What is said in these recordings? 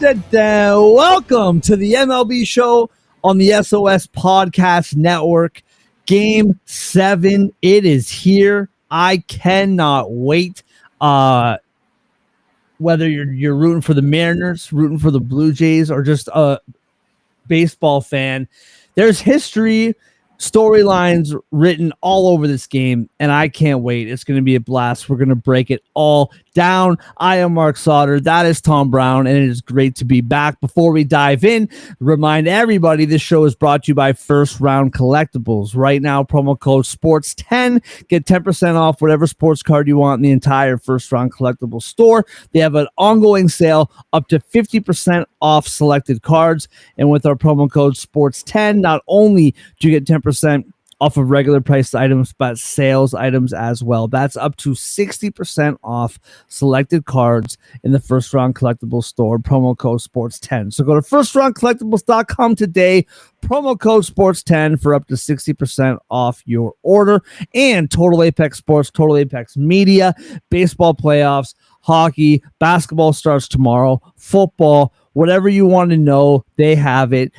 Welcome to the MLB show on the S.O.S podcast network. Game 7, it is here. I cannot wait. Whether you're rooting for the Mariners, rooting for the Blue Jays, or just a baseball fan, there's history, storylines written all over this game, and I can't wait. It's going to be a blast. We're going to break it all down. I am Mark Sauter. That is Tom Brown, and it is great to be back. Before we dive in, remind everybody this show is brought to you by First Round Collectibles. Right now, promo code SPORTS10. Get 10% off whatever sports card you want in the entire First Round Collectibles store. They have an ongoing sale up to 50% off selected cards. And with our promo code SPORTS10, not only do you get 10% off of regular priced items, but sales items as well. That's up to 60% off selected cards in the First Round Collectibles store. Promo code SPORTS10. So go to firstroundcollectibles.com today. Promo code SPORTS10 for up to 60% off your order. And Total Apex Sports, Total Apex Media, baseball playoffs, hockey, basketball starts tomorrow, football, whatever you want to know, they have it.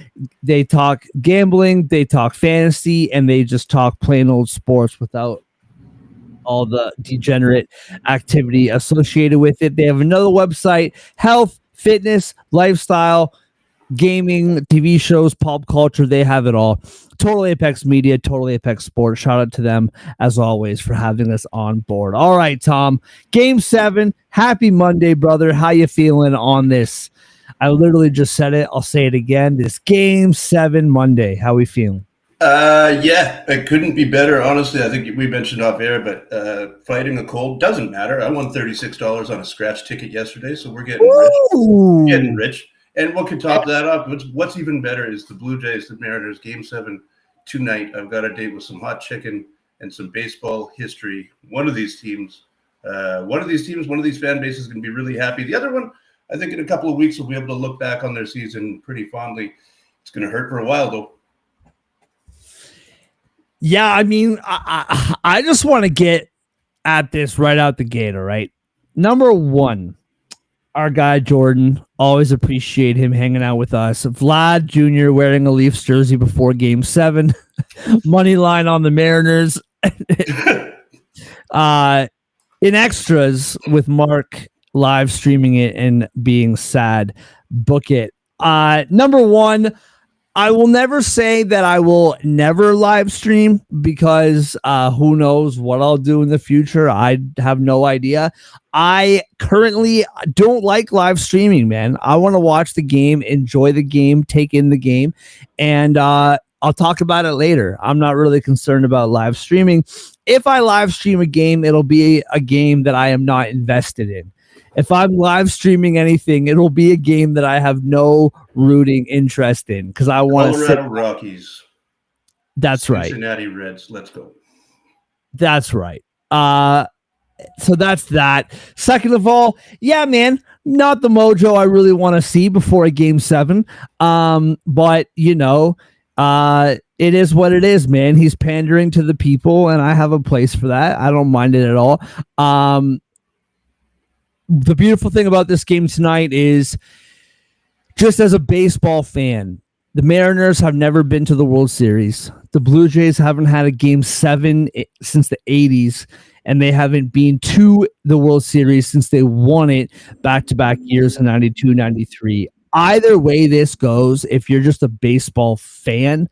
They talk gambling, they talk fantasy, and they just talk plain old sports without all the degenerate activity associated with it. They have another website, health, fitness, lifestyle, gaming, TV shows, pop culture. They have it all. Total Apex Media, Total Apex Sports. Shout out to them, as always, for having us on board. All right, Tom. Game 7. Happy Monday, brother. How you feeling on this? I literally just said it. I'll say it again. This Game 7 Monday. How we feeling? Yeah, it couldn't be better. Honestly, I think we mentioned off air, but fighting a cold doesn't matter. I won $36 on a scratch ticket yesterday, so we're getting rich. Getting rich. And what could top that up? What's even better is the Blue Jays, the Mariners, Game 7 tonight. I've got a date with some hot chicken and some baseball history. One of these teams, one of these fan bases is going to be really happy. The other one, I think in a couple of weeks, we'll be able to look back on their season pretty fondly. It's going to hurt for a while, though. Yeah, I mean, I just want to get at this right out the gate, all right? Number one, our guy Jordan, always appreciate him hanging out with us. Vlad Jr. wearing a Leafs jersey before Game 7. Money line on the Mariners. In extras with Mark live streaming it and being sad. Book it. Number one, I will never say that I will never live stream because who knows what I'll do in the future. I have no idea. I currently don't like live streaming, man. I want to watch the game, enjoy the game, take in the game, and I'll talk about it later. I'm not really concerned about live streaming. If I live stream a game, it'll be a game that I am not invested in. If I'm live streaming anything, it'll be a game that I have no rooting interest in because I want to Colorado Rockies. That's right. Cincinnati Reds. Let's go. That's right. So that's that. Second of all, yeah, man, not the mojo I really want to see before a Game 7. But you know, it is what it is, man. He's pandering to the people, and I have a place for that. I don't mind it at all. The beautiful thing about this game tonight is, just as a baseball fan, the Mariners have never been to the World Series. The Blue Jays haven't had a Game 7 since the 80s, and they haven't been to the World Series since they won it back-to-back years in 92, 93. Either way this goes, if you're just a baseball fan,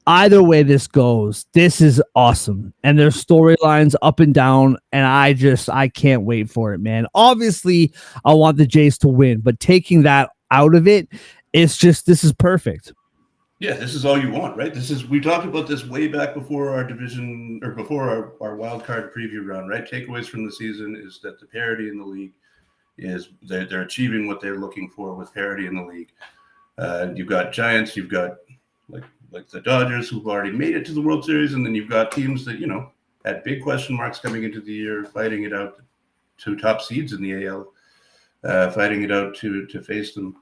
either way this goes, this is awesome. And there's storylines up and down, and I can't wait for it, man. Obviously, I want the Jays to win, but taking that out of it, it's just, this is perfect. Yeah, this is all you want, right? We talked about this way back before our division, or before our wild card preview round, right? Takeaways from the season is that the parity in the league is they're achieving what they're looking for with parity in the league. You've got Giants, you've got like the Dodgers, who've already made it to the World Series, and then you've got teams that, you know, had big question marks coming into the year, fighting it out to top seeds in the AL, fighting it out to face them.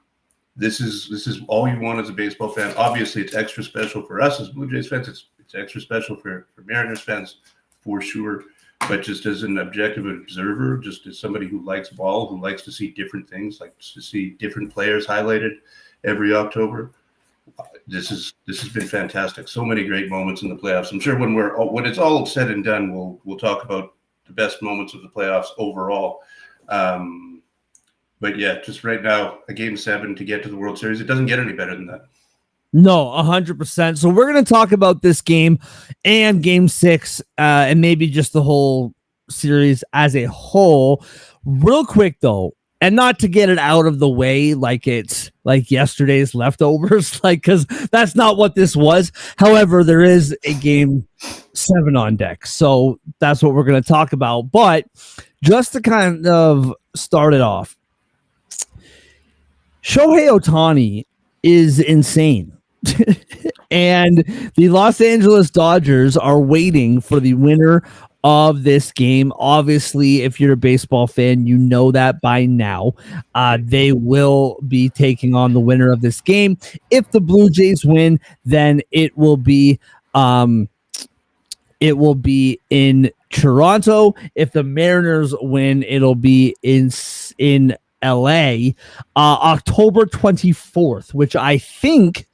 This is all you want as a baseball fan. Obviously, it's extra special for us as Blue Jays fans. It's extra special for Mariners fans, for sure. but just as an objective observer, just as somebody who likes ball, who likes to see different things, likes to see different players highlighted every October. This has been fantastic. So many great moments in the playoffs. I'm sure when it's all said and done, we'll talk about the best moments of the playoffs overall. But yeah, just right now, a Game 7 to get to the World Series, it doesn't get any better than that. No, 100%. So we're going to talk about this game and Game 6 and maybe just the whole series as a whole. Real quick, though, and not to get it out of the way like it's like yesterday's leftovers, like, because that's not what this was. However, there is a Game 7 on deck. So that's what we're going to talk about. But just to kind of start it off, Shohei Ohtani is insane. And the Los Angeles Dodgers are waiting for the winner of this game. Obviously, if you're a baseball fan, you know that by now. They will be taking on the winner of this game. If the Blue Jays win, then it will be in Toronto. If the Mariners win, it'll be in LA, October 24th, which I think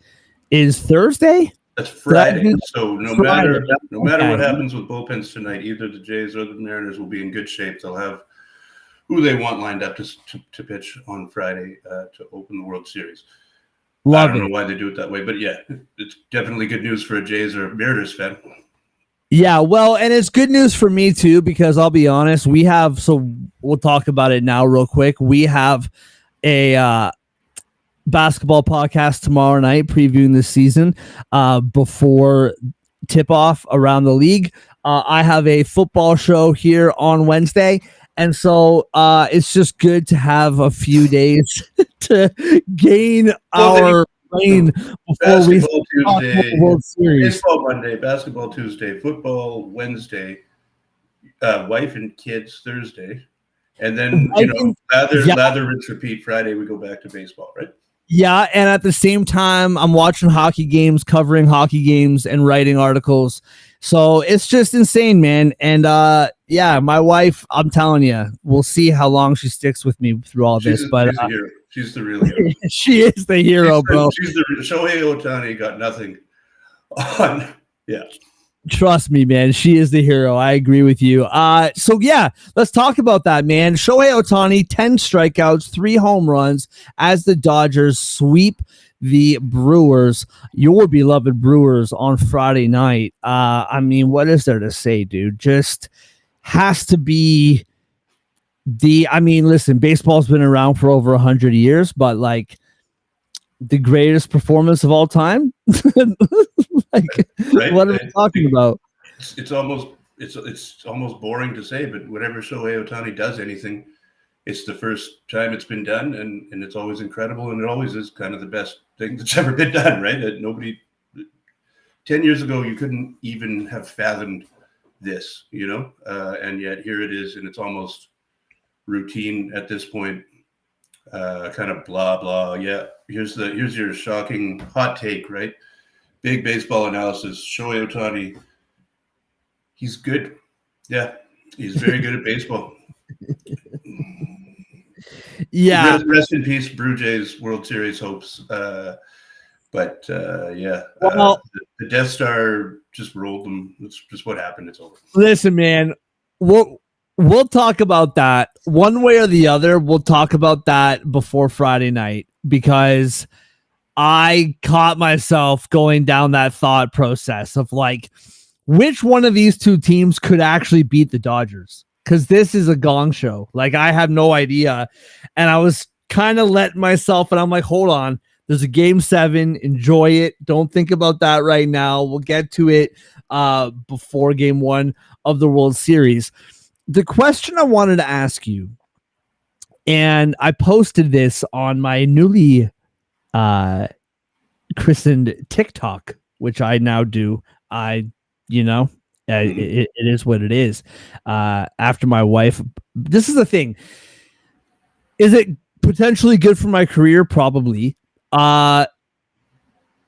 is Thursday. That's Friday. So no matter what happens with bullpens tonight, either the Jays or the Mariners will be in good shape. They'll have who they want lined up to pitch on Friday to open the World Series. I don't know why they do it that way, but yeah, it's definitely good news for a Jays or Mariners fan. Yeah, well, and it's good news for me too, because I'll be honest, we'll talk about it now real quick. We have a basketball podcast tomorrow night previewing this season before tip-off around the league. I have a football show here on Wednesday, and so it's just good to have a few days to gain our brain before we talk Tuesday, World Series. Baseball Monday, basketball Tuesday, football Wednesday, wife and kids Thursday, and then lather, rinse, repeat Friday. We go back to baseball, right? Yeah, and at the same time, I'm watching hockey games, covering hockey games, and writing articles. So it's just insane, man. And yeah, my wife, I'm telling you, we'll see how long she sticks with me through all this. But she's the real hero. She is the hero, bro. She's the Shohei Ohtani got nothing on. Yeah. Trust me, man. She is the hero. I agree with you. So yeah, let's talk about that, man. Shohei Ohtani, 10 strikeouts, 3 home runs as the Dodgers sweep the Brewers, your beloved Brewers, on Friday night. I mean, what is there to say, dude? Just has to be listen, baseball's been around for over 100 years, but like the greatest performance of all time. Right? What are we talking about? It's almost boring to say, but whenever Shohei Ohtani does anything, it's the first time it's been done, and it's always incredible, and it always is kind of the best thing that's ever been done, right? That nobody 10 years ago you couldn't even have fathomed this, and yet here it is, and it's almost routine at this point. Kind of blah blah. Yeah, here's your shocking hot take, right? Big baseball analysis. Shohei Ohtani, he's good. Yeah, he's very good at baseball. Yeah. Rest in peace, Blue Jays World Series hopes. Yeah. Well, the Death Star just rolled them. That's just what happened. It's over. Listen, man, we'll talk about that one way or the other. We'll talk about that before Friday night, because I caught myself going down that thought process of like, which one of these two teams could actually beat the Dodgers? Because this is a gong show. Like, I have no idea. And I was kind of letting myself, and I'm like, hold on. There's a Game 7. Enjoy it. Don't think about that right now. We'll get to it before Game 1 of the World Series. The question I wanted to ask you, and I posted this on my newly christened TikTok, which I now do. It is what it is. After my wife, this is the thing. Is it potentially good for my career? Probably.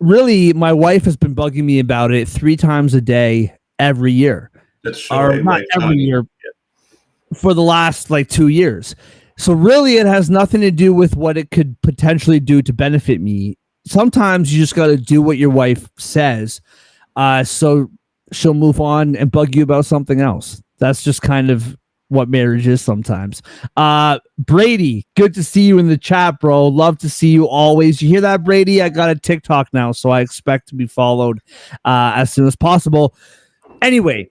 Really, my wife has been bugging me about it 3 times a day every year. That's Shohei, not every year. for the last like 2 years. So really it has nothing to do with what it could potentially do to benefit me. Sometimes you just got to do what your wife says. So she'll move on and bug you about something else. That's just kind of what marriage is sometimes. Brady, good to see you in the chat, bro. Love to see you always. You hear that, Brady? I got a TikTok now, so I expect to be followed as soon as possible. Anyway,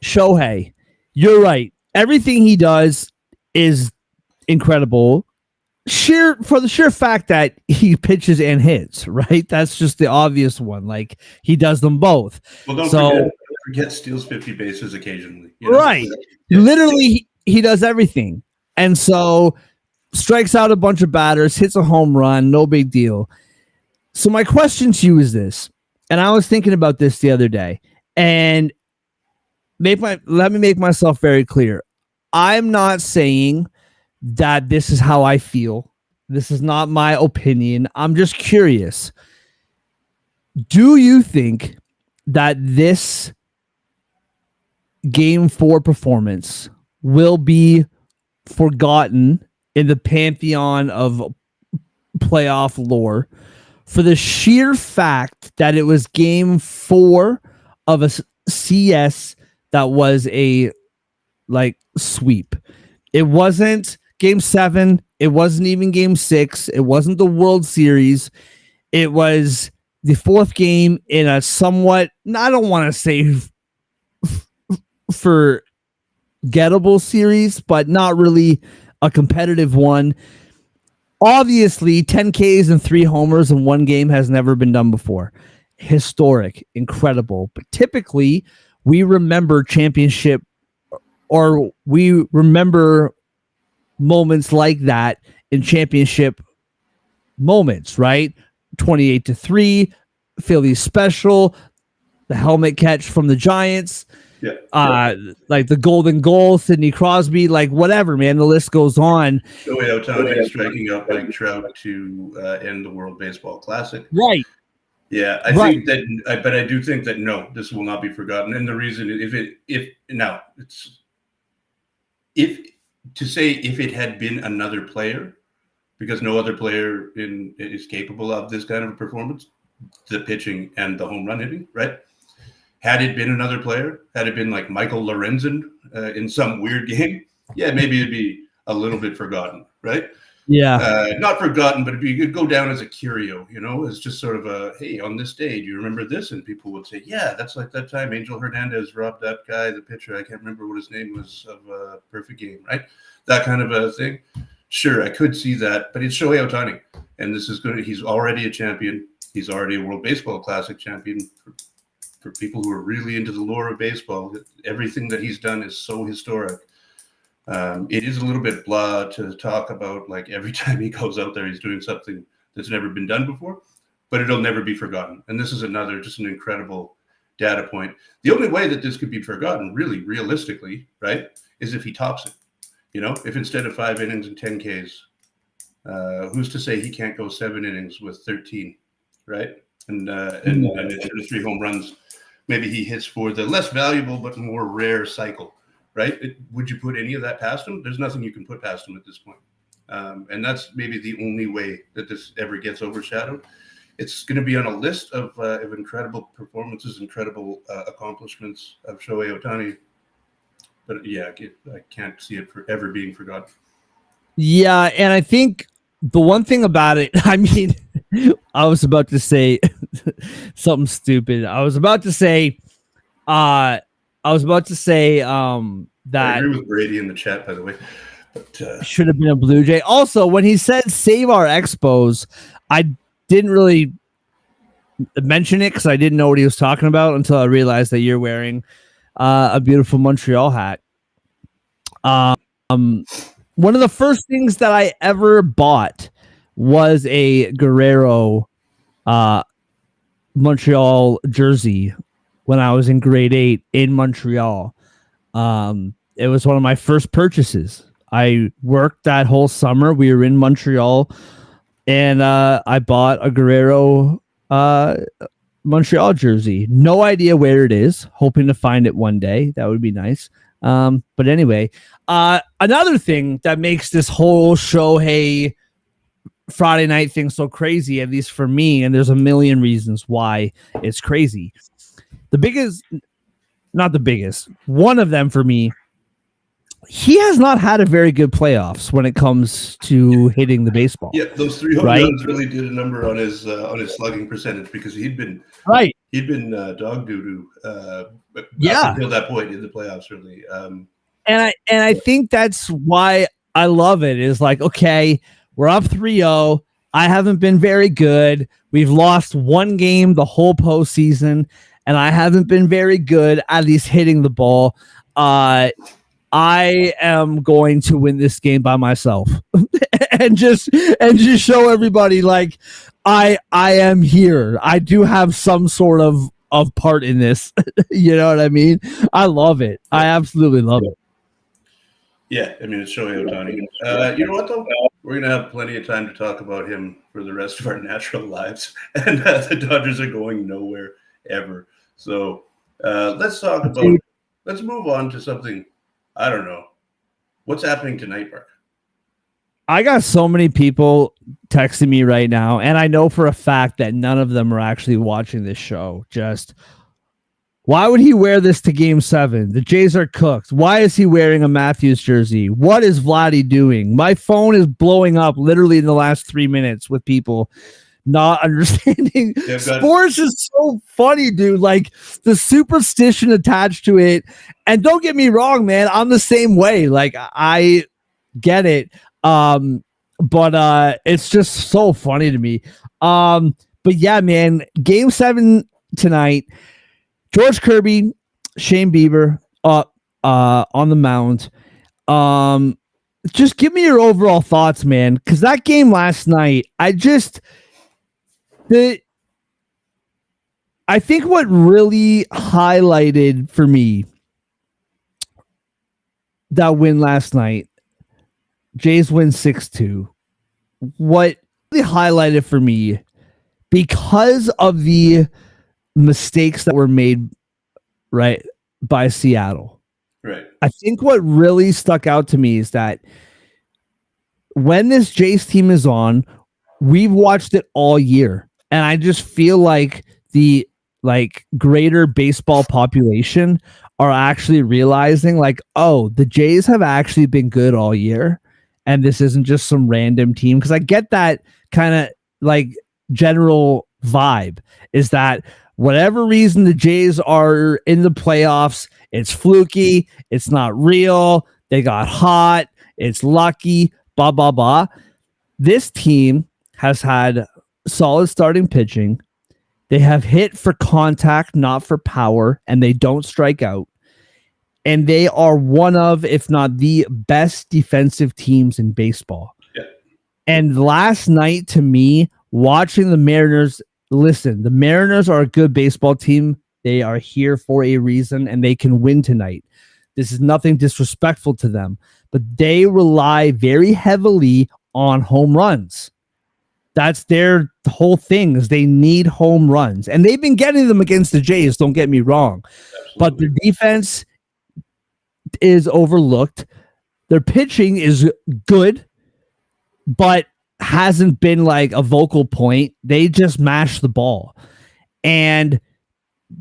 Shohei, you're right. Everything he does is incredible. For the sheer fact that he pitches and hits, right? That's just the obvious one. Like he does them both. Well, don't forget steals 50 bases occasionally. You know? Right. Literally, he does everything. And so strikes out a bunch of batters, hits a home run, no big deal. So my question to you is this, and I was thinking about this the other day, and let me make myself very clear. I'm not saying that this is how I feel. This is not my opinion. I'm just curious. Do you think that this Game 4 performance will be forgotten in the pantheon of playoff lore for the sheer fact that it was Game 4 of a CS that was a sweep? It wasn't Game 7. It wasn't even Game 6. It wasn't the World Series. It was the fourth game in a somewhat, I don't want to say forgettable series, but not really a competitive one. Obviously, 10 Ks and 3 homers in one game has never been done before. Historic, incredible. But typically, we remember championship, or we remember moments like that in championship moments, right? 28-3, Philly special, the helmet catch from the Giants, like the golden goal, Sidney Crosby, like whatever, man. The list goes on. Shohei Ohtani striking out Mike Trout to end the World Baseball Classic. Right. Yeah, I think that, but I do think that no, this will not be forgotten. And the reason, if it had been another player, because no other player is capable of this kind of a performance, the pitching and the home run hitting, right? Had it been another player, had it been like Michael Lorenzen in some weird game, yeah, maybe it'd be a little bit forgotten, right? Yeah. Not forgotten, but it could go down as a curio, as just sort of a, hey, on this day, do you remember this? And people would say, yeah, that's like that time Angel Hernandez robbed that guy, the pitcher, I can't remember what his name was, of a perfect game, right? That kind of a thing. Sure, I could see that, but it's Shohei Ohtani, and this is good. He's already a champion. He's already a World Baseball Classic champion. For people who are really into the lore of baseball, everything that he's done is so historic. It is a little bit blah to talk about, like every time he goes out there, he's doing something that's never been done before, but it'll never be forgotten. And this is just an incredible data point. The only way that this could be forgotten, really, realistically, right, is if he tops it. If instead of 5 innings and 10 Ks, who's to say he can't go 7 innings with 13, right? And instead of 3 home runs, maybe he hits for the less valuable but more rare cycle, right? Would you put any of that past him? There's nothing you can put past him at this point. And that's maybe the only way that this ever gets overshadowed. It's going to be on a list of incredible performances, incredible accomplishments of Shohei Ohtani. But yeah, I can't see it ever being forgotten. Yeah, and I think the one thing about it, I mean, I was about to say something stupid. I was about to say that I agree with Brady in the chat, by the way. But, should have been a Blue Jay. Also, when he said save our Expos, I didn't really mention it because I didn't know what he was talking about until I realized that you're wearing a beautiful Montreal hat. One of the first things that I ever bought was a Guerrero Montreal jersey when I was in grade 8 in Montreal. It was one of my first purchases. I worked that whole summer. We were in Montreal, and I bought a Guerrero Montreal jersey. No idea where it is. Hoping to find it one day. That would be nice. But anyway, another thing that makes this whole Shohei Friday night thing so crazy, at least for me, and there's a million reasons why it's crazy. The biggest, not the biggest, one of them for me, he has not had a very good playoffs when it comes to hitting the baseball. Yeah, those 3 home runs really did a number on his slugging percentage, because he'd been dog doo-doo up until that point in the playoffs, really. And I think that's why I love it, is like, okay, we're up 3-0. I haven't been very good. We've lost one game the whole postseason, and I haven't been very good at least hitting the ball. I am going to win this game by myself and just show everybody, like, I am here. I do have some sort of part in this. You know what I mean? I love it. I absolutely love it. Yeah, I mean, it's Shohei Ohtani. You know what, though? We're going to have plenty of time to talk about him for the rest of our natural lives. And the Dodgers are going nowhere ever. So let's move on to something, I don't know. What's happening tonight, Mark? I got so many people texting me right now, and I know for a fact that none of them are actually watching this show. Just, why would he wear this to Game 7? The Jays are cooked. Why is he wearing a Matthews jersey? What is Vladdy doing? My phone is blowing up literally in the last 3 minutes with people not understanding. Sports is so funny, dude. Like, the superstition attached to it. And don't get me wrong, man, I'm the same way. Like, I get it. But it's just so funny to me. But yeah, man, Game 7 tonight. George Kirby, Shane Bieber up on the mound. Just give me your overall thoughts, man, because that game last night, I think what really highlighted for me that win last night, Jays win 6-2. What really highlighted for me, because of the mistakes that were made right by Seattle. Right. I think what really stuck out to me is that when this Jays team is on, we've watched it all year. And I just feel like the greater baseball population are actually realizing, like, oh, the Jays have actually been good all year. And this isn't just some random team. Because I get that kind of like general vibe, is that whatever reason the Jays are in the playoffs, it's fluky, it's not real, they got hot, it's lucky, blah, blah, blah. This team has had solid starting pitching. They have hit for contact, not for power, and they don't strike out. And they are one of, if not the best defensive teams in baseball. Yeah. And last night, to me, watching the Mariners, listen, the Mariners are a good baseball team. They are here for a reason, and they can win tonight. This is nothing disrespectful to them, but they rely very heavily on home runs. That's their whole thing, is they need home runs. And they've been getting them against the Jays, don't get me wrong. Absolutely. But their defense is overlooked. Their pitching is good, but hasn't been like a vocal point. They just mash the ball. And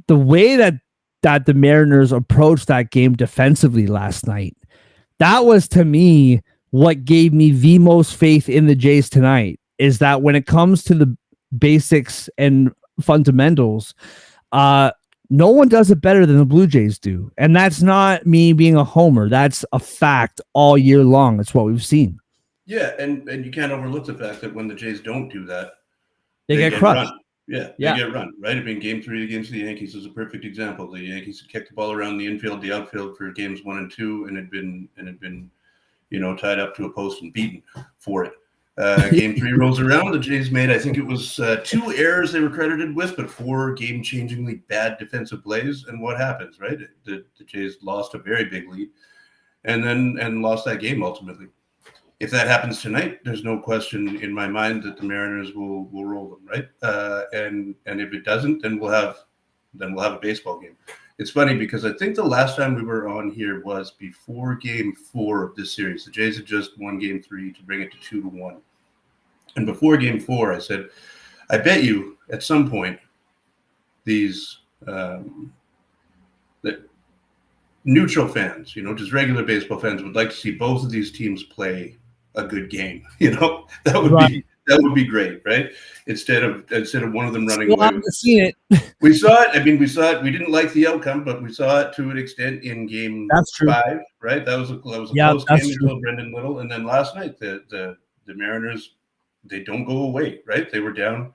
the way that the Mariners approached that game defensively last night, that was, to me, what gave me the most faith in the Jays tonight, is that when it comes to the basics and fundamentals, no one does it better than the Blue Jays do. And that's not me being a homer. That's a fact all year long. It's what we've seen. Yeah, and you can't overlook the fact that when the Jays don't do that, they get crushed. Run. Yeah, they get run, right? I mean, Game 3 against the Yankees is a perfect example. The Yankees had kicked the ball around the infield, the outfield for games 1 and 2, and had been, tied up to a post and beaten for it. Game 3 rolls around. The Jays made, I think it was 2 errors they were credited with, but 4 game-changingly bad defensive plays. And what happens, right? The Jays lost a very big lead, and lost that game ultimately. If that happens tonight, there's no question in my mind that the Mariners will roll them, right? And if it doesn't, then we'll have a baseball game. it's funny because I think the last time we were on here was before Game 4 of this series. The Jays had just won Game 3 to bring it to 2-1. And before Game 4, I said, I bet you at some point these that neutral fans, just regular baseball fans would like to see both of these teams play a good game. That would be great, right? Instead of one of them running away. Haven't seen it. We saw it. We saw it. We didn't like the outcome, but we saw it to an extent in Game 5, right? That was a close game until Brendan Little, and then last night the Mariners, they don't go away, right? They were down,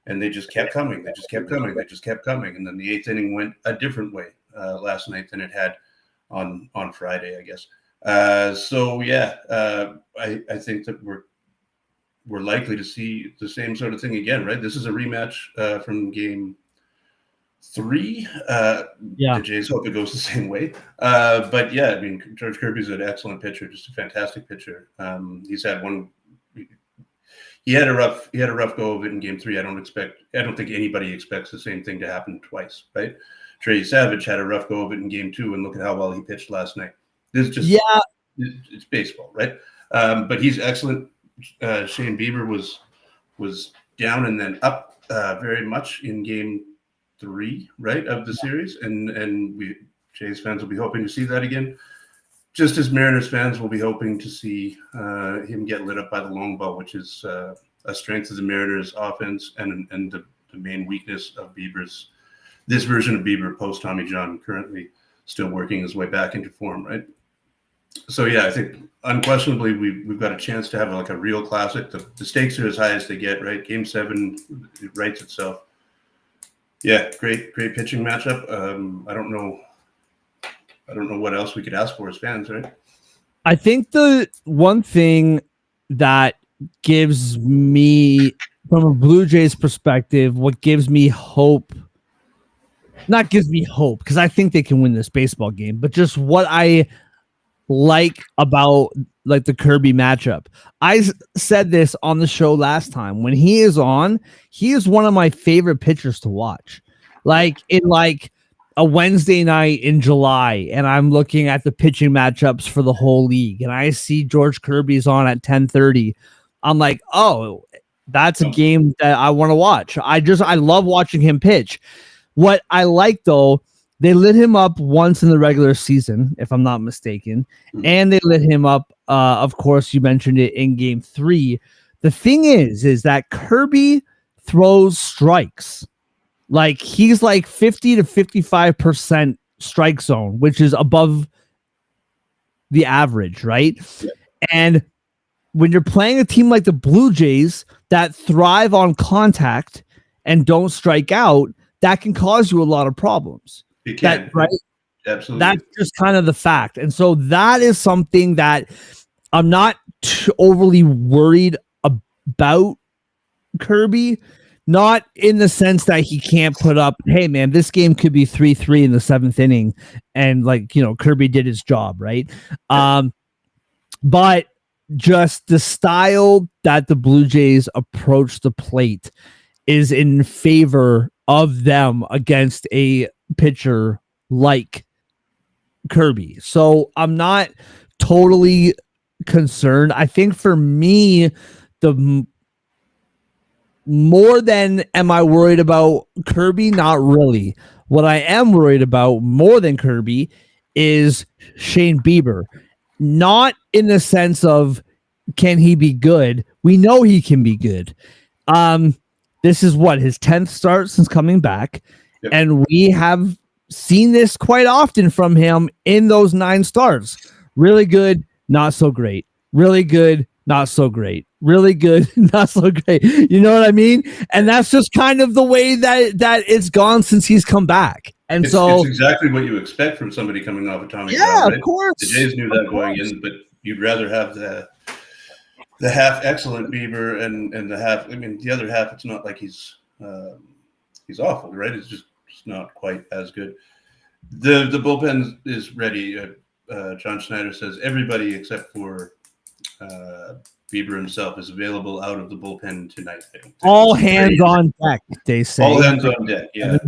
and they just kept coming. They just kept coming. And then the 8th inning went a different way last night than it had on Friday, I guess. I think that we're likely to see the same sort of thing again, right? This is a rematch from Game 3. The Jays hope it goes the same way. But yeah, I mean, George Kirby's an excellent pitcher, just a fantastic pitcher. He's had one. He had a rough go of it in Game 3. I don't think anybody expects the same thing to happen twice, right? Trey Savage had a rough go of it in Game 2, and look at how well he pitched last night. This is just it's baseball, right? But he's excellent. Shane Bieber was down and then up very much in Game 3, right, of the series, and we Jays fans will be hoping to see that again. Just as Mariners fans will be hoping to see him get lit up by the long ball, which is a strength of the Mariners' offense and the main weakness of this version of Bieber post Tommy John, currently still working his way back into form, right? So yeah, I think unquestionably we've got a chance to have a real classic. The stakes are as high as they get, right? Game 7, it writes itself. Yeah, great pitching matchup. I don't know what else we could ask for as fans, right? I think the one thing that gives me, from a Blue Jays perspective, what gives me hope, not gives me hope, because I think they can win this baseball game, but just what I like about the Kirby matchup. I said this on the show last time. When he is on, he is one of my favorite pitchers to watch. A Wednesday night in July, and I'm looking at the pitching matchups for the whole league, and I see George Kirby's on at 10:30. I'm like, oh, that's a game that I want to watch. I love watching him pitch. What I like, though, they lit him up once in the regular season, if I'm not mistaken, and they lit him up, of course, you mentioned it, in Game 3. The thing is that Kirby throws strikes. He's 50 to 55% strike zone, which is above the average, right? Yeah. And when you're playing a team like the Blue Jays that thrive on contact and don't strike out, that can cause you a lot of problems. It can, right? Absolutely. That's just kind of the fact. And so that is something that I'm not overly worried about Kirby. Not in the sense that he can't put up, hey, man, this game could be 3-3 in the 7th inning. And Kirby did his job, right? But just the style that the Blue Jays approach the plate is in favor of them against a pitcher like Kirby. So I'm not totally concerned. I think for me, the more than am I worried about Kirby? Not really. What I am worried about more than Kirby is Shane Bieber. Not in the sense of can he be good? We know he can be good. This is his 10th start since coming back. Yep. And we have seen this quite often from him in those 9 starts. Really good, not so great. Really good, not so great. Really good, not so great. You know what I mean? And that's just kind of the way that it's gone since he's come back. And it's exactly what you expect from somebody coming off of Tommy John, right? Of course. The Jays knew that going in, but you'd rather have the half excellent Bieber and the half. I mean, the other half. It's not like he's awful, right? It's just not quite as good. The bullpen is ready. John Schneider says everybody except for Bieber himself is available out of the bullpen tonight. All hands on deck, they say. All hands on deck, yeah.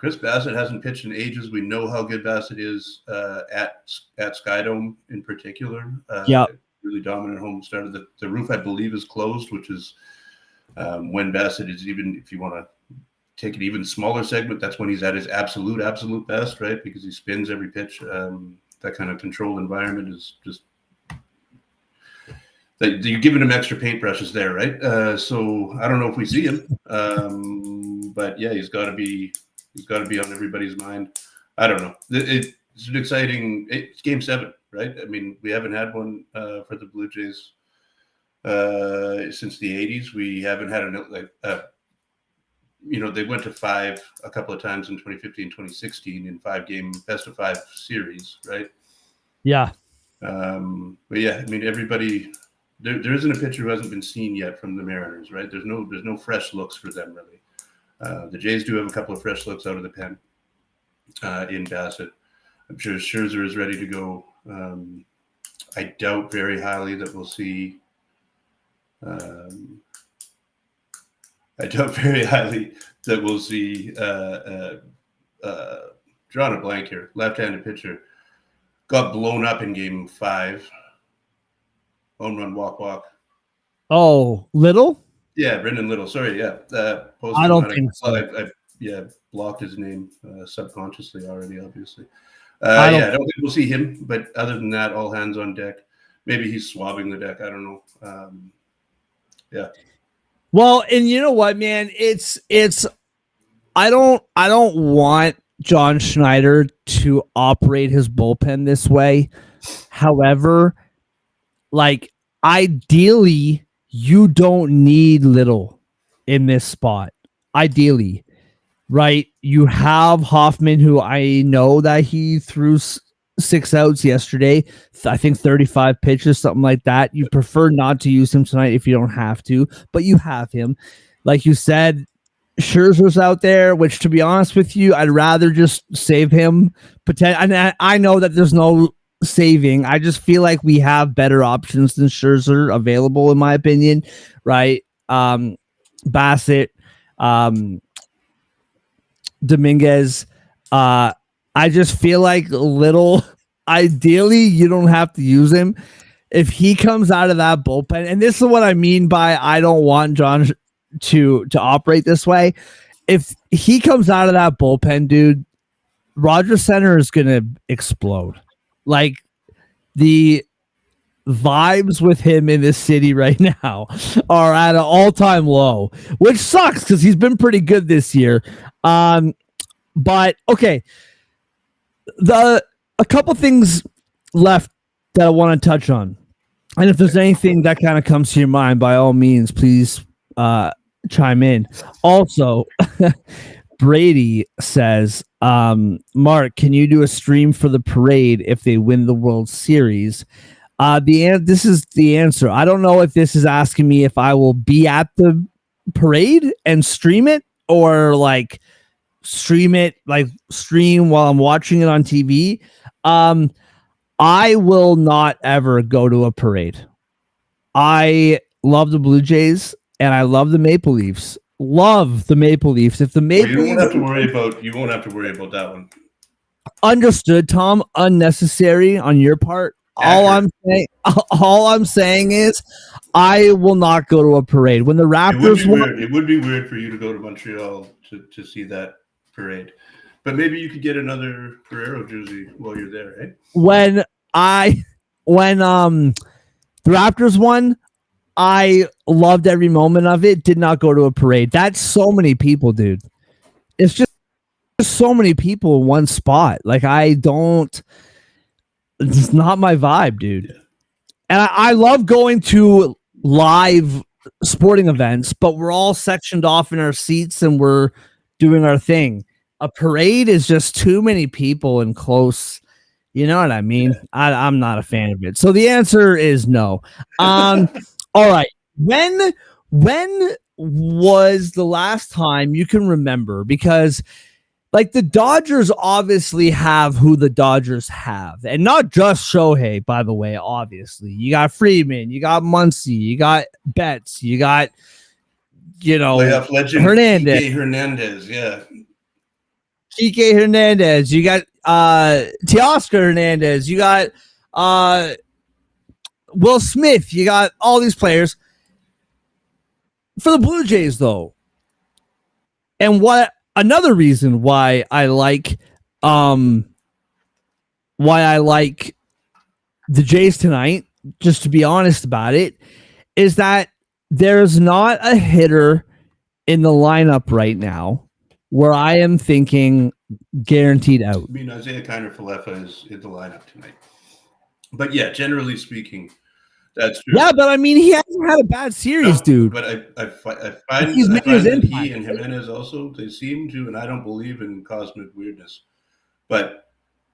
Chris Bassett hasn't pitched in ages. We know how good Bassett is at Skydome in particular. Really dominant home start. The roof, I believe, is closed, which is when Bassett is, even if you want to take an even smaller segment, that's when he's at his absolute best, right? Because he spins every pitch. That kind of controlled environment is just that you're giving him extra paintbrushes there, right? So I don't know if we see him, but yeah, he's got to be on everybody's mind. I don't know. It's an exciting. It's Game 7, right? I mean, we haven't had one for the Blue Jays since the 80s. We haven't had they went to 5 a couple of times in 2015, 2016 in 5-game best of 5 series, right? Yeah. But yeah, I mean, everybody, there isn't a pitcher who hasn't been seen yet from the Mariners, right? There's no fresh looks for them, really. The Jays do have a couple of fresh looks out of the pen in Bassett. I'm sure Scherzer is ready to go. I doubt very highly that we'll see. Drawing a blank here. Left-handed pitcher got blown up in Game 5. Home run, walk. Oh, Little? Yeah, Brendan Little. Sorry, yeah. I don't think so. I've blocked his name subconsciously already, obviously. I don't think we'll see him. But other than that, all hands on deck. Maybe he's swabbing the deck. I don't know. Yeah. Well, and you know what, man? It's I don't want John Schneider to operate his bullpen this way. However, like ideally, you don't need Little in this spot. Ideally, right? You have Hoffman, who I know that he threw 6 outs yesterday. I think 35 pitches, something like that. You prefer not to use him tonight if you don't have to, but you have him. Like you said, Scherzer's out there, which, to be honest with you, I'd rather just save him. And I know that there's no saving. I just feel like we have better options than Scherzer available, in my opinion, right? Bassett, Dominguez. I just feel like Little, ideally, you don't have to use him. If he comes out of that bullpen, and this is what I mean by I don't want John to operate this way. If he comes out of that bullpen, dude, Rogers Center is going to explode. Like, the vibes with him in this city right now are at an all-time low, which sucks because he's been pretty good this year. But okay, a couple things left that I want to touch on, and if there's anything that kind of comes to your mind, by all means, please chime in. Also, Brady says, Mark, can you do a stream for the parade if they win the World Series? This is the answer. I don't know if this is asking me if I will be at the parade and stream it, or like stream while I'm watching it on TV. I will not ever go to a parade. I love the Blue Jays and I love the Maple Leafs. Love the Maple Leafs. If the Maple you won't have to worry about that one. Understood, Tom. Unnecessary on your part. All I'm saying is I will not go to a parade. When the Raptors it would be weird for you to go to Montreal to see that parade. But maybe you could get another Guerrero jersey while you're there, right? When the Raptors won, I loved every moment of it. Did not go to a parade. That's so many people, dude. It's just so many people in one spot. Like, it's not my vibe, dude. Yeah. And I love going to live sporting events, but we're all sectioned off in our seats and we're doing our thing. A parade is just too many people and close. You know what I mean? Yeah. I'm not a fan of it. So the answer is no. All right. When was the last time you can remember? Because like the Dodgers obviously have who the Dodgers have, and not just Shohei, by the way. Obviously, you got Freeman, you got Muncy, you got Betts, you got playoff legend Hernandez. Hernandez, yeah. Kike Hernandez. You got Teoscar Hernandez. You got Will Smith. You got all these players. For the Blue Jays, though, and what another reason why I like the Jays tonight, just to be honest about it, is that there's not a hitter in the lineup right now where I am thinking guaranteed out. I mean, Isaiah Kiner-Falefa is in the lineup tonight. But yeah, generally speaking, that's true. Yeah, but I mean, he hasn't had a bad series, dude. But I find that he and Jimenez also, they seem to, and I don't believe in cosmic weirdness, but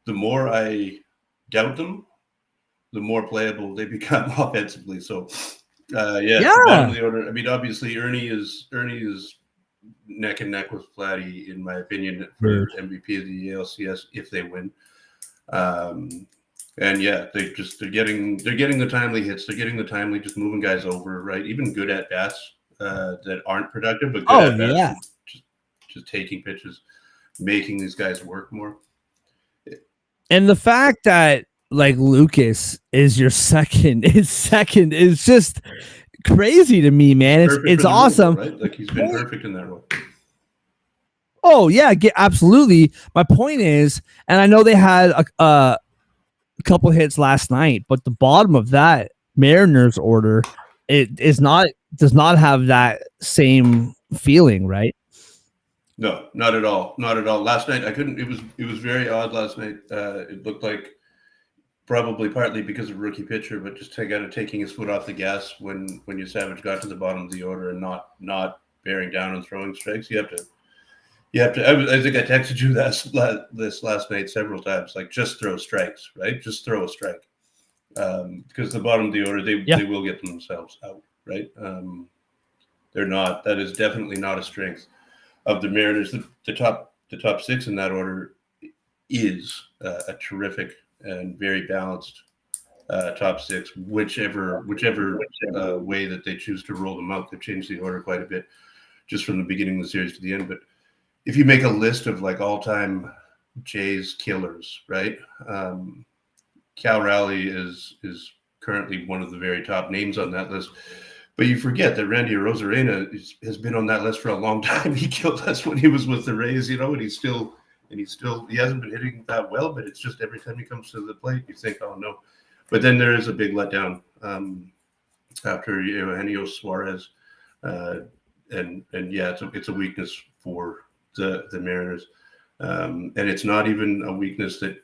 the more I doubt them, the more playable they become offensively. So, bottom of the order. I mean, obviously, Ernie is neck and neck with Vladdy, in my opinion, for MVP of the ALCS if they win. And yeah, they're getting the timely hits. They're getting the timely, just moving guys over, right? Even good at bats that aren't productive, but good at bats, just taking pitches, making these guys work more. And the fact that like Lucas is your second is just crazy to me, man. It's awesome, role, right? Like he's been perfect in that role. Oh yeah, absolutely. My point is, and I know they had a couple hits last night, but the bottom of that Mariners order, does not have that same feeling, right? No, not at all. Not at all. Last night I couldn't. It was very odd last night. It looked like probably partly because of rookie pitcher, but just taking his foot off the gas when Savage got to the bottom of the order and not bearing down and throwing strikes. You have to. I think I texted you this last night several times. Like, just throw strikes, right? Just throw a strike, because the bottom of the order they will get themselves out, right? They're not. That is definitely not a strength of the Mariners. The top six in that order is a terrific and very balanced top six. Whichever way that they choose to roll them out, they've changed the order quite a bit, just from the beginning of the series to the end, but. If you make a list of like all-time Jays killers, right? Cal Raleigh is currently one of the very top names on that list. But you forget that Randy Arozarena has been on that list for a long time. He killed us when he was with the Rays, and he hasn't been hitting that well, but it's just every time he comes to the plate, you think, oh no. But then there is a big letdown after Eugenio Suarez, and yeah, it's a weakness for the Mariners, and it's not even a weakness that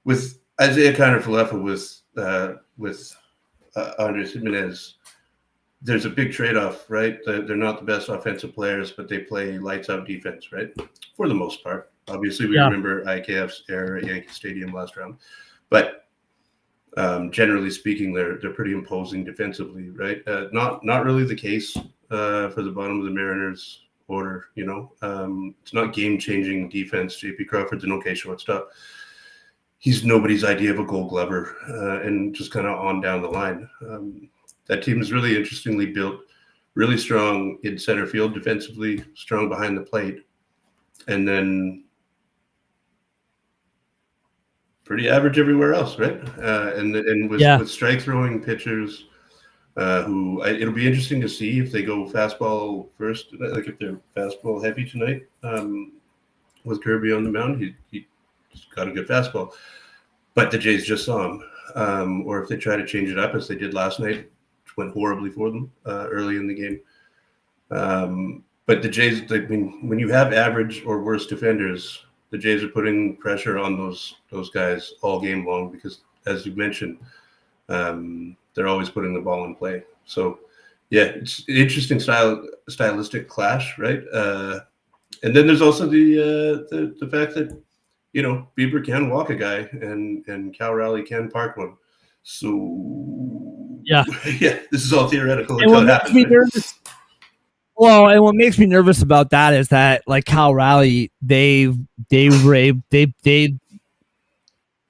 with Isaiah Kiner-Falefa with Andres Jimenez, there's a big trade-off, right? They're not the best offensive players, but they play lights-out defense, right? For the most part. Obviously, we remember IKF's era at Yankee Stadium last round, but generally speaking, they're pretty imposing defensively, right? Not really the case for the bottom of the Mariners order, it's not game-changing defense. JP Crawford's an okay shortstop. He's nobody's idea of a Gold Glover, and just kind of on down the line. That team is really interestingly built, really strong in center field defensively, strong behind the plate, and then pretty average everywhere else, right? And with strike throwing pitchers. It'll be interesting to see if they go fastball first, like if they're fastball heavy tonight. With Kirby on the mound, he just got a good fastball, but the Jays just saw him. Or if they try to change it up as they did last night, which went horribly for them early in the game. But the Jays, when you have average or worse defenders, the Jays are putting pressure on those guys all game long because, as you mentioned, they're always putting the ball in play. So, yeah, it's an interesting stylistic clash, right? And then there's also the fact that Bieber can walk a guy and Cal Raleigh can park one. So yeah, this is all theoretical. And what makes me nervous. Well, and what makes me nervous about that is that like Cal Raleigh, they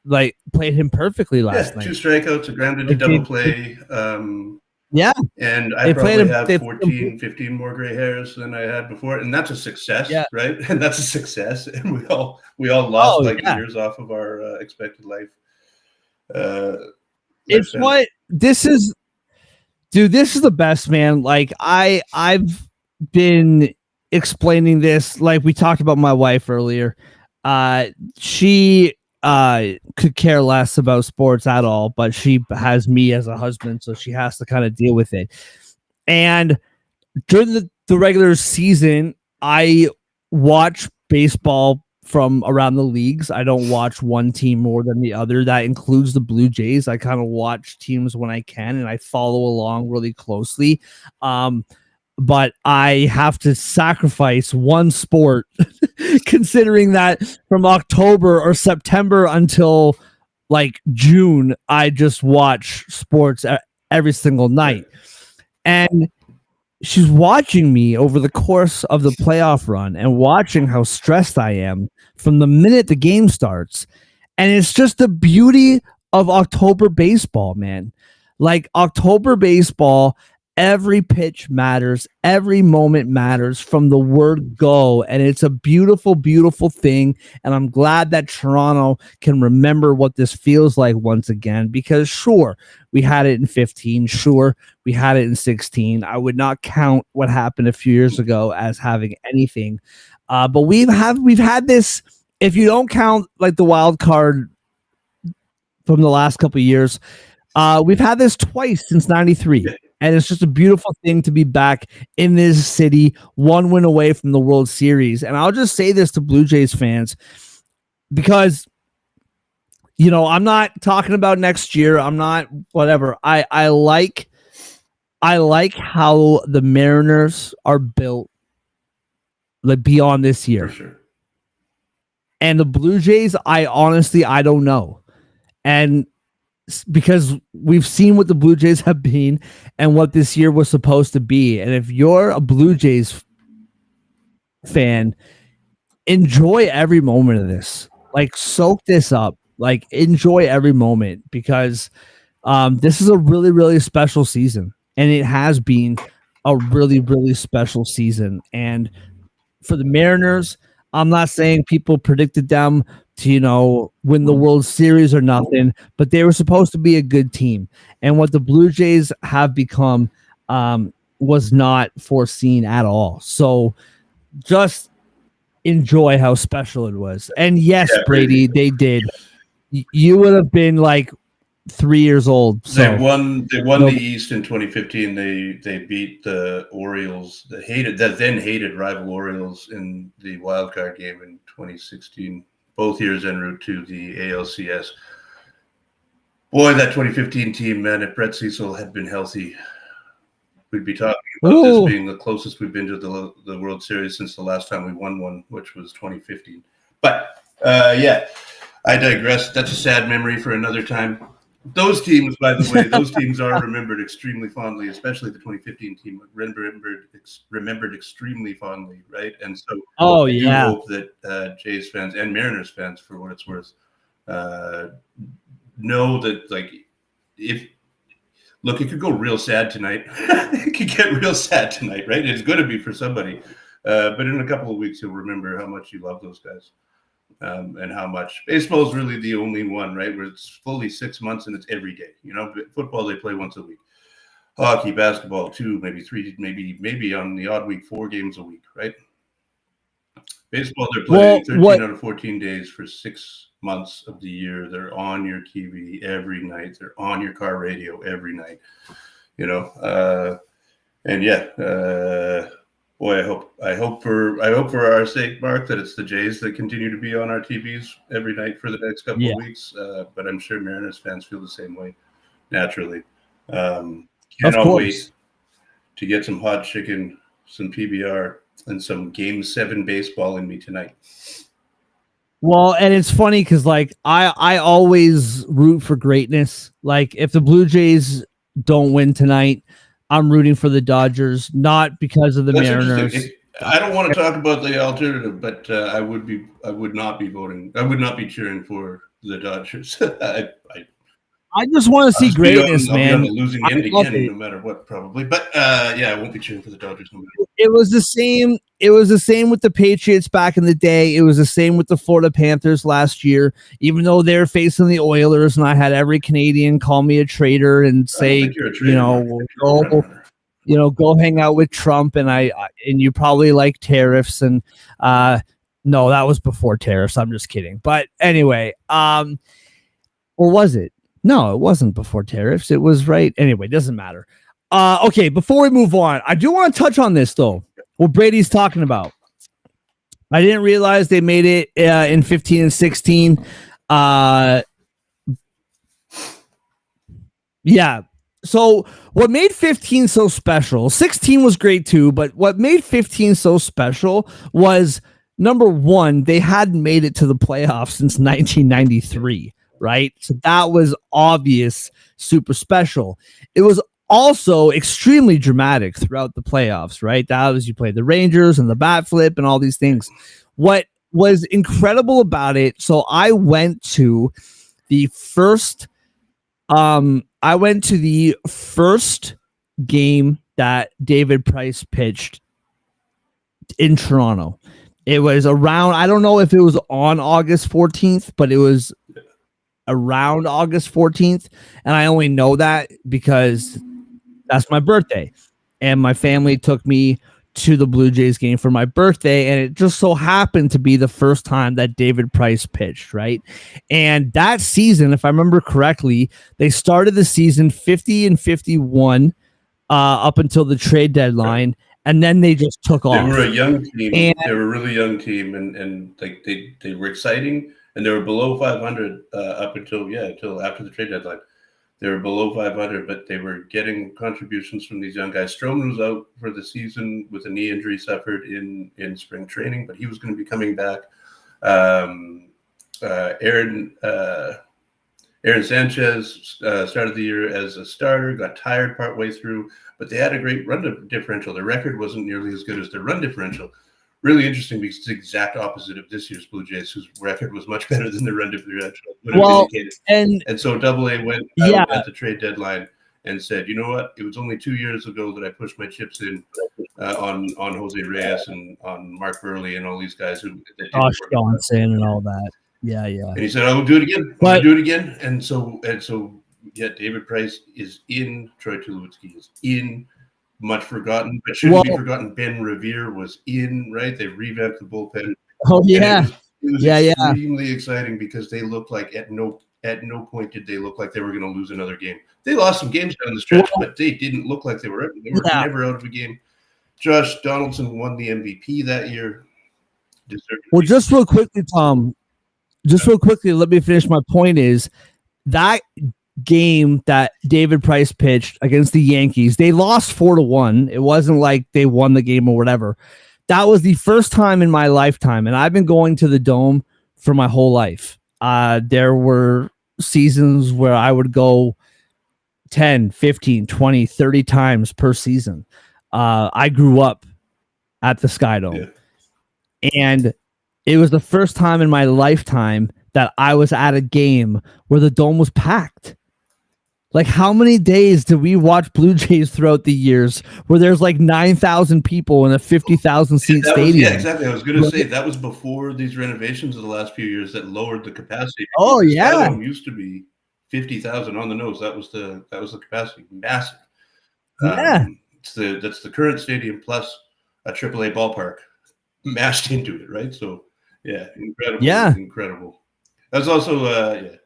like played him perfectly last night. 2 strikeouts, a grounded to double play. Yeah. And I probably have 14, 15 more gray hairs than I had before, and that's a success, right? And that's a success. And we all lost years off of our expected life. It's what this is, dude. This is the best, man. Like I've been explaining this. Like we talked about my wife earlier. She could care less about sports at all, but she has me as a husband, so she has to kind of deal with it. And during the regular season, I watch baseball from around the leagues. I don't watch one team more than the other. That includes the Blue Jays. I kind of watch teams when I can, and I follow along really closely. But I have to sacrifice one sport, considering that from October or September until like June, I just watch sports every single night. And she's watching me over the course of the playoff run and watching how stressed I am from the minute the game starts. And it's just the beauty of October baseball, man. Like October baseball, every pitch matters, every moment matters from the word go. And it's a beautiful, beautiful thing. And I'm glad that Toronto can remember what this feels like once again, because sure, we had it in 15. Sure, we had it in 16. I would not count what happened a few years ago as having anything. But we've had this, if you don't count like the wild card from the last couple of years, we've had this twice since 93. And it's just a beautiful thing to be back in this city, one win away from the World Series. And I'll just say this to Blue Jays fans, because, you know, I'm not talking about next year. I'm not whatever. I like how the Mariners are built like beyond this year. For sure. And the Blue Jays, I don't know. And because we've seen what the Blue Jays have been and what this year was supposed to be. And if you're a Blue Jays fan, enjoy every moment of this. Like, soak this up. Like, enjoy every moment, because this is a really, really special season. And it has been a really, really special season. And for the Mariners, I'm not saying people predicted them to, you know, win the World Series or nothing, but they were supposed to be a good team. And what the Blue Jays have become was not foreseen at all. So just enjoy how special it was. And yes, Brady, they did. You would have been like 3 years old. So they won the East in 2015. They beat the Orioles, the then hated rival Orioles, in the wild card game in 2016. Both years en route to the ALCS. Boy, that 2015 team, man, if Brett Cecil had been healthy, we'd be talking about this being the closest we've been to the World Series since the last time we won one, which was 2015. But, yeah, I digress. That's a sad memory for another time. Those teams, by the way, those teams are remembered extremely fondly, especially the 2015 team, remembered extremely fondly, right? And so I do hope that Jays fans and Mariners fans, for what it's worth, know that, like, it could go real sad tonight. It could get real sad tonight, right? It's going to be for somebody. But in a couple of weeks, you'll remember how much you love those guys. And how much baseball is really the only one, right, where it's fully 6 months and it's every day. You know, football, they play once a week. Hockey, basketball, 2, maybe 3, maybe on the odd week, 4 games a week, right? Baseball, they're playing 13 out of 14 days for 6 months of the year. They're on your TV every night. They're on your car radio every night. You know, and yeah. Boy, I hope for our sake, Mark, that it's the Jays that continue to be on our TVs every night for the next couple of weeks. But I'm sure Mariners fans feel the same way, naturally. Cannot wait to get some hot chicken, some PBR, and some Game 7 baseball in me tonight. Well, and it's funny because, like, I always root for greatness. Like, if the Blue Jays don't win tonight, I'm rooting for the Dodgers, not because of the Mariners. I don't want to talk about the alternative, but I would not be voting. I would not be cheering for the Dodgers. I just want to see greatness, man. I'll be on the losing end again, no matter what, probably. But yeah, I won't be cheering for the Dodgers no matter. It was the same. It was the same with the Patriots back in the day. It was the same with the Florida Panthers last year. Even though they're facing the Oilers, and I had every Canadian call me a traitor and say, go hang out with Trump, and and you probably like tariffs, and no, that was before tariffs. I'm just kidding. But anyway, or was it? No, it wasn't before tariffs. It was right. Anyway, doesn't matter. Okay, before we move on, I do want to touch on this, though, what Brady's talking about. I didn't realize they made it in 15 and 16. Yeah. So what made 15 so special, 16 was great too, but what made 15 so special was, number one, they hadn't made it to the playoffs since 1993, right? So that was obvious, super special. It was also extremely dramatic throughout the playoffs, right? That was, you played the Rangers and the bat flip and all these things. What was incredible about it, so I went to the first game that David Price pitched in Toronto. It was around, I don't know if it was on August 14th, but it was around August 14th. And I only know that because that's my birthday. And my family took me to the Blue Jays game for my birthday. And it just so happened to be the first time that David Price pitched, right? And that season, if I remember correctly, they started the season 50 and 51 up until the trade deadline. And then they just took off. They were a young team. They were a really young team, and like they were exciting, and they were below 500 up until after the trade deadline. They were below 500, but they were getting contributions from these young guys. Stroman was out for the season with a knee injury suffered in spring training, but he was going to be coming back. Aaron Sanchez started the year as a starter, got tired partway through, but they had a great run differential. Their record wasn't nearly as good as their run differential. Really interesting because it's the exact opposite of this year's Blue Jays, whose record was much better than the run differential would have indicated. And so AA went out at the trade deadline and said, you know what? It was only 2 years ago that I pushed my chips in on Jose Reyes and on Mark Burley and all these guys Josh Johnson and all that. Yeah. And he said, I will do it again. I'll do it again. And so, David Price is in. Troy Tulowitzki is in. Much forgotten, but shouldn't be forgotten. Ben Revere was in, right? They revamped the bullpen. Oh, yeah. It was extremely exciting because they looked like at no point did they look like they were going to lose another game. They lost some games down the stretch, but they didn't look like they were never out of a game. Josh Donaldson won the MVP that year. Well, just real quickly, Tom, let me finish my point is that game that David Price pitched against the Yankees, they lost 4-1. It wasn't like they won the game or whatever. That was the first time in my lifetime, and I've been going to the Dome for my whole life. There were seasons where I would go 10, 15, 20, 30 times per season. I grew up at the Sky Dome. Yeah. And it was the first time in my lifetime that I was at a game where the Dome was packed. Like, how many days did we watch Blue Jays throughout the years where there's like 9,000 people in a 50,000 seat stadium? Yeah, exactly. I was going to say that was before these renovations of the last few years that lowered the capacity. Oh, yeah. The stadium used to be 50,000 on the nose. That was the capacity. Massive. Yeah. That's the current stadium plus a AAA ballpark mashed into it, right? So, yeah, incredible. Yeah. Incredible. That's also,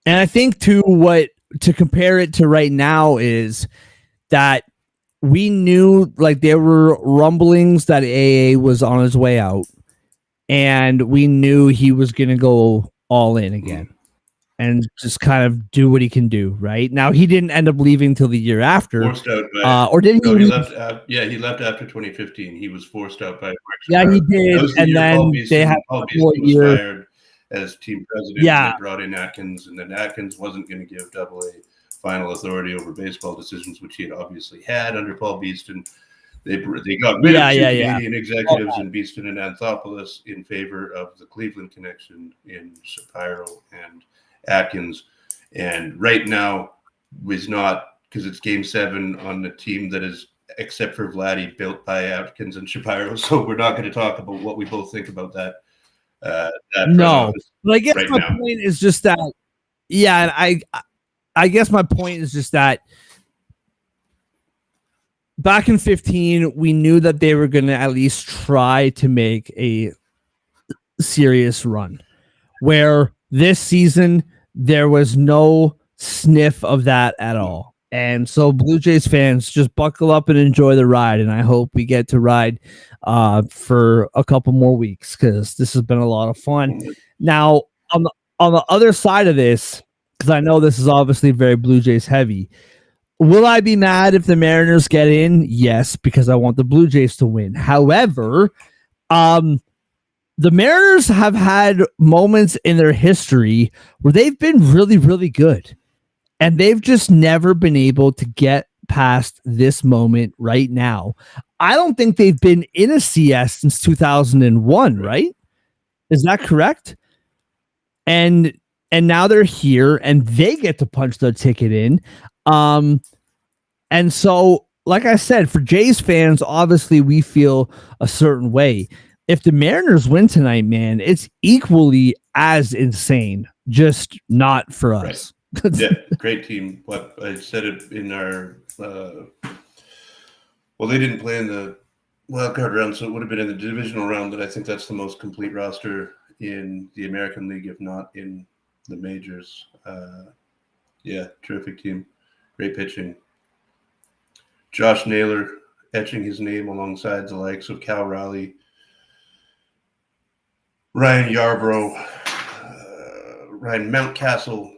And I think to compare it to right now is that we knew like there were rumblings that AA was on his way out, and we knew he was going to go all in again and just kind of do what he can do. Right now, he didn't end up leaving till the year after. Forced out by, or didn't he left? He left after 2015. He was forced out by. Yeah, he did, and then they had Paul Beeston was fired as team president. Yeah, they brought in Atkins, and then Atkins wasn't going to give AA final authority over baseball decisions, which he had obviously had under Paul Beeston. They got rid of two Yeah. Canadian executives in Beeston and Anthopoulos in favor of the Cleveland connection in Shapiro and Atkins. And right now is not, because it's Game 7 on the team that is, except for Vladdy, built by Atkins and Shapiro. So we're not going to talk about what we both think about that. No, but I guess right my now. point is just that. Yeah, I guess my point is just that back in 15, we knew that they were going to at least try to make a serious run. Where this season, there was no sniff of that at all. And so Blue Jays fans, just buckle up and enjoy the ride. And I hope we get to ride for a couple more weeks, because this has been a lot of fun. Now, on the other side of this, because I know this is obviously very Blue Jays heavy, will I be mad if the Mariners get in? Yes, because I want the Blue Jays to win. However, the Mariners have had moments in their history where they've been really, really good. And they've just never been able to get past this moment right now. I don't think they've been in a CS since 2001, right? Is that correct? And now they're here and they get to punch their ticket in. And so, like I said, for Jays fans, obviously we feel a certain way. If the Mariners win tonight, man, it's equally as insane, just not for us. Right. Yeah, great team. But I said it in our well, they didn't play in the wild card round, so it would have been in the divisional round. But I think that's the most complete roster in the American League, if not in the majors. Yeah, terrific team, great pitching. Josh Naylor etching his name alongside the likes of Cal Raleigh, Ryan Yarbrough, Ryan Mountcastle,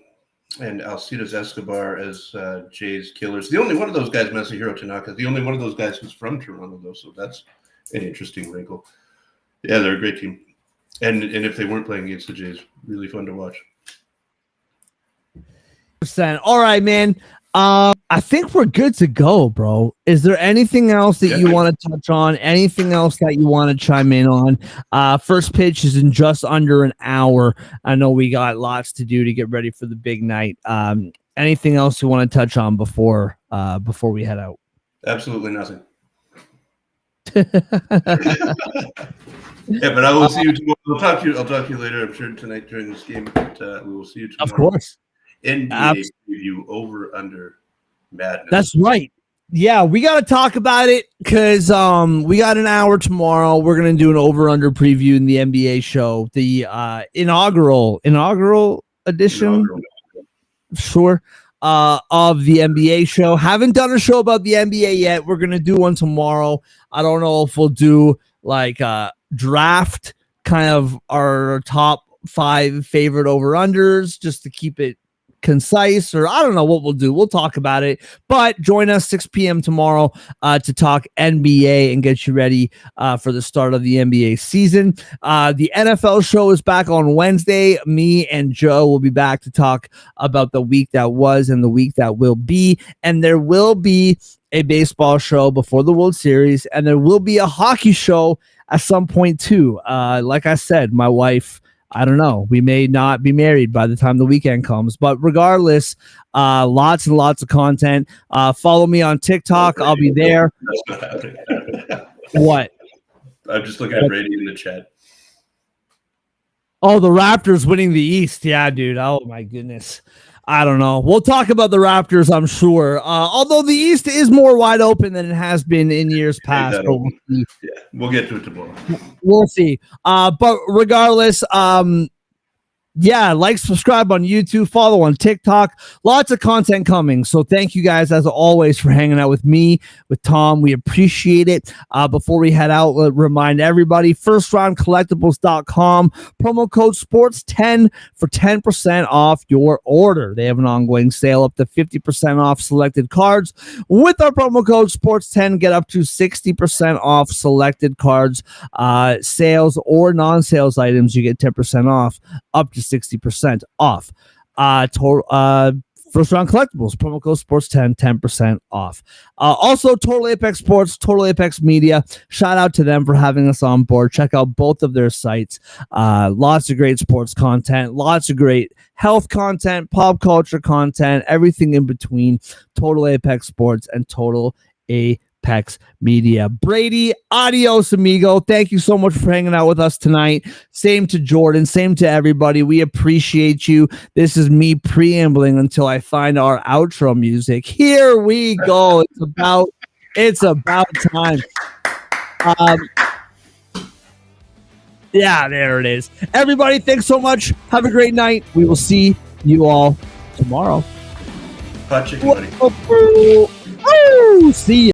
and Alcides Escobar as Jays killers. The only one of those guys, Masahiro Tanaka, the only one of those guys who's from Toronto, though, so that's an interesting wrinkle. Yeah, they're a great team. And if they weren't playing against the Jays, really fun to watch. All right, man. I think we're good to go, bro. Is there anything else that you want to touch on? Anything else that you want to chime in on? First pitch is in just under an hour. I know we got lots to do to get ready for the big night. Anything else you want to touch on before we head out? Absolutely nothing. Yeah, but I will see you tomorrow. I'll talk to you later, I'm sure, tonight during this game. But we will see you tomorrow. Of course. NBA preview over under madness. That's right. Yeah, we got to talk about it because we got an hour tomorrow. We're gonna do an over under preview in the NBA show, the inaugural edition, sure, of the NBA show. Haven't done a show about the NBA yet. We're gonna do one tomorrow. I don't know if we'll do like draft kind of our top 5 favorite over unders just to keep it concise, or I don't know what we'll do. We'll talk about it, but join us 6 p.m. tomorrow to talk NBA and get you ready for the start of the NBA season. The NFL show is back on Wednesday. Me and Joe will be back to talk about the week that was and the week that will be, and there will be a baseball show before the World Series, and there will be a hockey show at some point too. Like I said, my wife, I don't know, we may not be married by the time the weekend comes, but regardless, lots and lots of content. Follow me on TikTok. I'll be there. That's not happening. What? I'm just looking at Brady in the chat. Oh, the Raptors winning the East. Yeah, dude. Oh my goodness. I don't know. We'll talk about the Raptors, I'm sure. Although the East is more wide open than it has been in years past. But we'll get to it tomorrow. We'll see. But regardless, yeah, like, subscribe on YouTube, follow on TikTok. Lots of content coming. So thank you guys, as always, for hanging out with me, with Tom. We appreciate it. Before we head out, remind everybody, firstroundcollectibles.com, promo code SPORTS10 for 10% off your order. They have an ongoing sale up to 50% off selected cards. With our promo code SPORTS10, get up to 60% off selected cards, sales or non-sales items. You get 10% off, up to 60% off. First round collectibles, promo code sports10, 10% off. Also, Total Apex Sports, Total Apex Media. Shout out to them for having us on board. Check out both of their sites. Lots of great sports content, lots of great health content, pop culture content, everything in between. Total Apex Sports and Total Apex Media. Brady, adios, amigo. Thank you so much for hanging out with us tonight. Same to Jordan, same to everybody. We appreciate you. This is me preambling until I find our outro music. Here we go. It's about time. Yeah, there it is. Everybody, thanks so much. Have a great night. We will see you all tomorrow. Hot chicken, buddy. See ya.